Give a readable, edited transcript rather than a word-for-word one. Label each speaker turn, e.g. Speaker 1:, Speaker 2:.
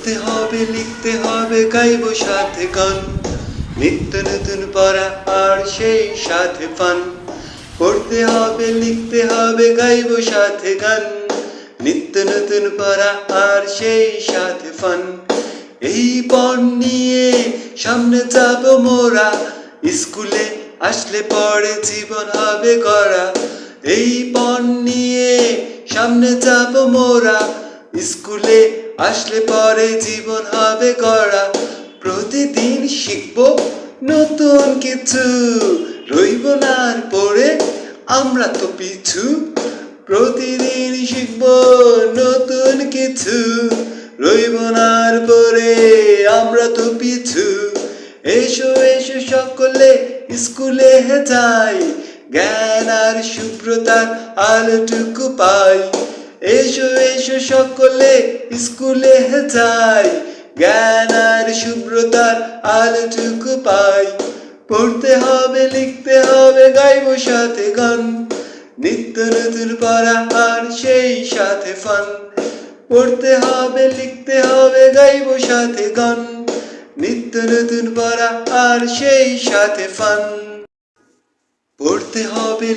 Speaker 1: পড়তে হবে লিখতে হবে গাইবো সাথে গান নিত্য নতুন পড়া আর সেই সাথে ফান পড়তে হবে লিখতে হবে গাইবো সাথে গান নিত্য নতুন পড়া আর সেই সাথে ফান এই পণ নিয়ে সামনে যাব মোরা স্কুলে আসলে পরে জীবন হবে গড়া এই পণ নিয়ে সামনে যাব মোরা স্কুলে আসলে পরে জীবন হবে গড়া প্রতিদিন শিখবো নতুন কিছু রইব না আর পড়ে আমরা তো পিছু প্রতিদিন শিখবো নতুন কিছু রইব না আর পড়ে আমরা তো পিছু এসো এসো সকলে স্কুলে যাই জ্ঞান আর শুভ্রতার আলোটুকু পাই এসো এসো সকলে স্কুলে যাই জ্ঞান আর শুভ্রতার আলোটুকু পাই পড়তে হবে লিখতে হবে গাইবো সাথে গান নিত্য নতুন পড়া আর সেই সাথে ফান পড়তে হবে লিখতে হবে গাইবো সাথে গান নিত্য নতুন পড়া আর সেই সাথে ফান পড়তে হবে